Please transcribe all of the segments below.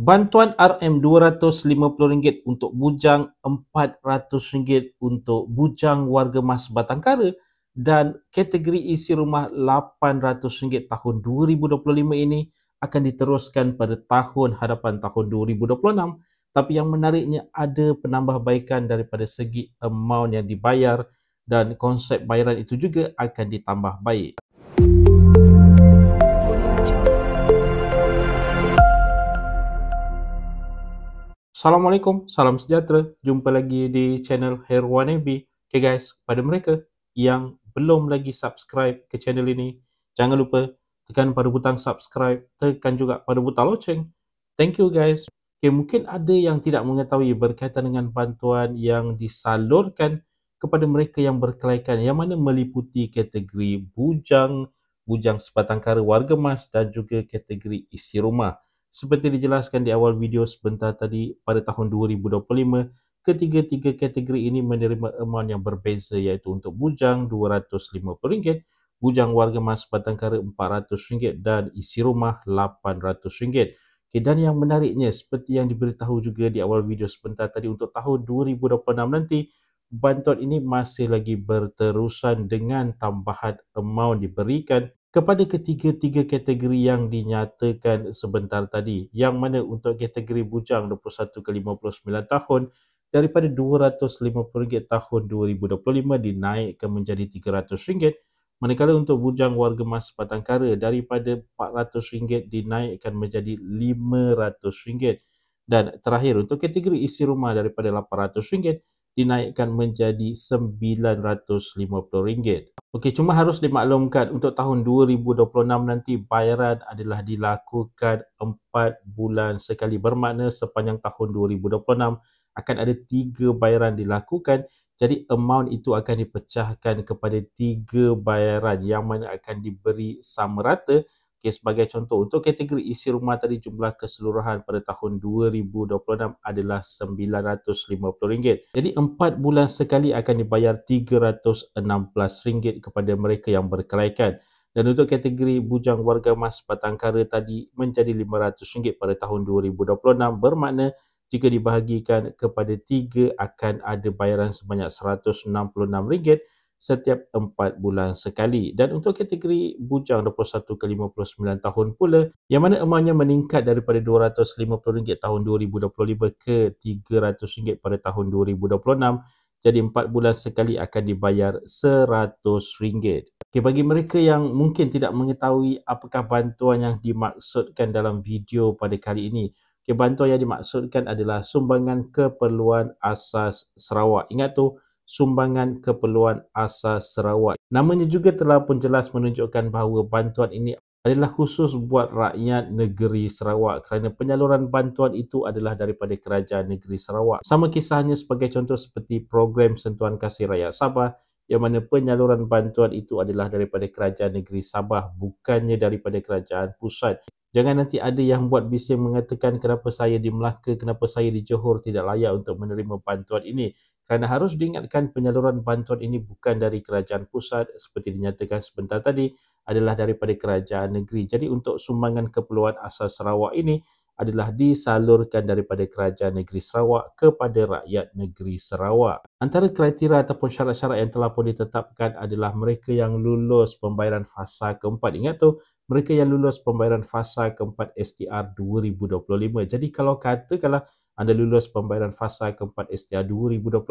Bantuan RM250 untuk bujang, RM400 untuk bujang warga mas Batangkara dan kategori isi rumah RM800 tahun 2025 ini akan diteruskan pada tahun hadapan tahun 2026. Tapi yang menariknya ada penambahbaikan daripada segi amount yang dibayar dan konsep bayaran itu juga akan ditambah baik. Assalamualaikum, salam sejahtera. Jumpa lagi di channel Herwan AB. Okay guys, pada mereka yang belum lagi subscribe ke channel ini, jangan lupa tekan pada butang subscribe, tekan juga pada butang loceng. Thank you guys. Okay, mungkin ada yang tidak mengetahui berkaitan dengan bantuan yang disalurkan kepada mereka yang berkelaikan, yang mana meliputi kategori bujang, bujang sebatangkara warga mas dan juga kategori isi rumah. Seperti dijelaskan di awal video sebentar tadi, pada tahun 2025, ketiga-tiga kategori ini menerima amount yang berbeza, iaitu untuk bujang RM250, bujang warga mas Batangkara RM400 dan isi rumah RM800. Okay, dan yang menariknya, seperti yang diberitahu juga di awal video sebentar tadi, untuk tahun 2026 nanti, bantuan ini masih lagi berterusan dengan tambahan amount diberikan kepada ketiga-tiga kategori yang dinyatakan sebentar tadi, yang mana untuk kategori bujang 21 ke 59 tahun daripada RM250 tahun 2025 dinaikkan menjadi RM300, manakala untuk bujang warga mas Batangkara daripada RM400 dinaikkan menjadi RM500, dan terakhir untuk kategori isi rumah daripada RM800 dinaikkan menjadi RM950. Okey, cuma harus dimaklumkan untuk tahun 2026 nanti bayaran adalah dilakukan 4 bulan sekali, bermakna sepanjang tahun 2026 akan ada 3 bayaran dilakukan. Jadi amount itu akan dipecahkan kepada 3 bayaran yang mana akan diberi sama rata. Okay, sebagai contoh, untuk kategori isi rumah tadi jumlah keseluruhan pada tahun 2026 adalah RM950. Jadi 4 bulan sekali akan dibayar RM316 kepada mereka yang berkelaikan. Dan untuk kategori bujang warga mas Batangkara tadi menjadi RM500 pada tahun 2026, bermakna jika dibahagikan kepada 3 akan ada bayaran sebanyak RM166 setiap 4 bulan sekali. Dan untuk kategori bujang 21 ke 59 tahun pula, yang mana amountnya meningkat daripada RM250 tahun 2025 ke RM300 pada tahun 2026, jadi 4 bulan sekali akan dibayar RM100. Okay, bagi mereka yang mungkin tidak mengetahui apakah bantuan yang dimaksudkan dalam video pada kali ini, okay, bantuan yang dimaksudkan adalah sumbangan keperluan asas Sarawak. Ingat tu, sumbangan keperluan asas Sarawak. Namanya juga telah pun jelas menunjukkan bahawa bantuan ini adalah khusus buat rakyat negeri Sarawak, kerana penyaluran bantuan itu adalah daripada kerajaan negeri Sarawak. Sama kisahnya sebagai contoh seperti program Sentuhan Kasih Rakyat Sabah, yang mana penyaluran bantuan itu adalah daripada kerajaan negeri Sabah, bukannya daripada kerajaan pusat. Jangan nanti ada yang buat bising mengatakan kenapa saya di Melaka, kenapa saya di Johor tidak layak untuk menerima bantuan ini. Kerana harus diingatkan penyaluran bantuan ini bukan dari kerajaan pusat seperti dinyatakan sebentar tadi, adalah daripada kerajaan negeri. Jadi untuk sumbangan keperluan asas Sarawak ini adalah disalurkan daripada kerajaan negeri Sarawak kepada rakyat negeri Sarawak. Antara kriteria ataupun syarat-syarat yang telah pun ditetapkan adalah mereka yang lulus pembayaran fasa keempat. Ingat tu, mereka yang lulus pembayaran fasa keempat STR 2025. Jadi kalau katakanlah anda lulus pembayaran fasa keempat STR 2025,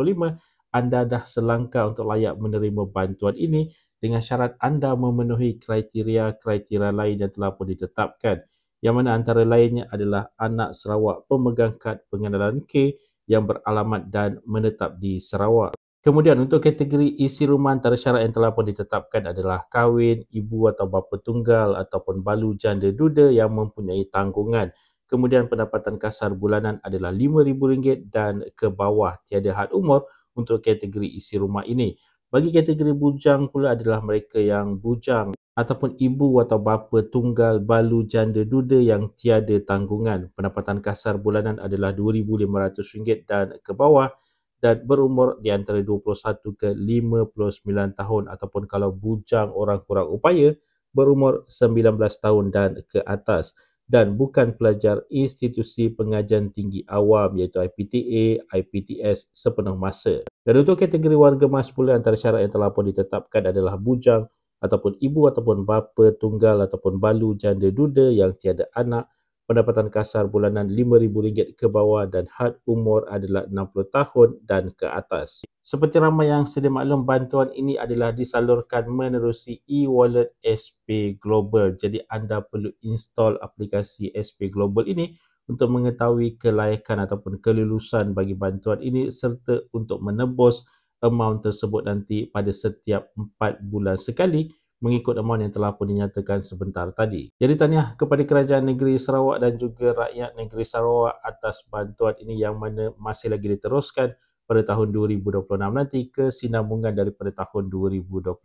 anda dah selangkah untuk layak menerima bantuan ini dengan syarat anda memenuhi kriteria-kriteria lain yang telah pun ditetapkan, yang mana antara lainnya adalah anak Sarawak pemegang kad pengenalan K yang beralamat dan menetap di Sarawak. Kemudian untuk kategori isi rumah, antara syarat yang telah pun ditetapkan adalah kahwin, ibu atau bapa tunggal ataupun balu janda duda yang mempunyai tanggungan. Kemudian pendapatan kasar bulanan adalah RM5,000 dan ke bawah, tiada had umur untuk kategori isi rumah ini. Bagi kategori bujang pula adalah mereka yang bujang ataupun ibu atau bapa tunggal balu janda duda yang tiada tanggungan. Pendapatan kasar bulanan adalah RM2,500 dan ke bawah, dan berumur di antara 21 ke 59 tahun, ataupun kalau bujang orang kurang upaya berumur 19 tahun dan ke atas. dan bukan pelajar institusi pengajian tinggi awam iaitu IPTA, IPTS sepenuh masa. Dan untuk kategori warga mas pula, antara syarat yang telah pun ditetapkan adalah bujang ataupun ibu ataupun bapa tunggal ataupun balu janda duda yang tiada anak, pendapatan kasar bulanan RM5,000 ke bawah dan had umur adalah 60 tahun dan ke atas. Seperti ramai yang sedia maklum, bantuan ini adalah disalurkan menerusi e-wallet SP Global. Jadi anda perlu install aplikasi SP Global ini untuk mengetahui kelayakan ataupun kelulusan bagi bantuan ini serta untuk menebus amount tersebut nanti pada setiap 4 bulan sekali mengikut amount yang telah pun dinyatakan sebentar tadi. Jadi tahniah kepada Kerajaan Negeri Sarawak dan juga rakyat negeri Sarawak atas bantuan ini yang mana masih lagi diteruskan pada tahun 2026 nanti kesinambungan daripada tahun 2025.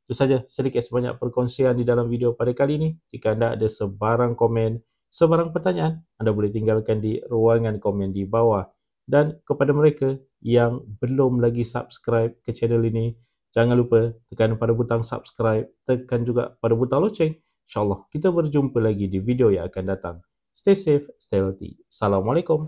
Itu saja sedikit sebanyak perkongsian di dalam video pada kali ini. Jika anda ada sebarang komen, sebarang pertanyaan, anda boleh tinggalkan di ruangan komen di bawah. Dan kepada mereka yang belum lagi subscribe ke channel ini, jangan lupa tekan pada butang subscribe, tekan juga pada butang loceng. InsyaAllah kita berjumpa lagi di video yang akan datang. Stay safe, stay healthy. Assalamualaikum.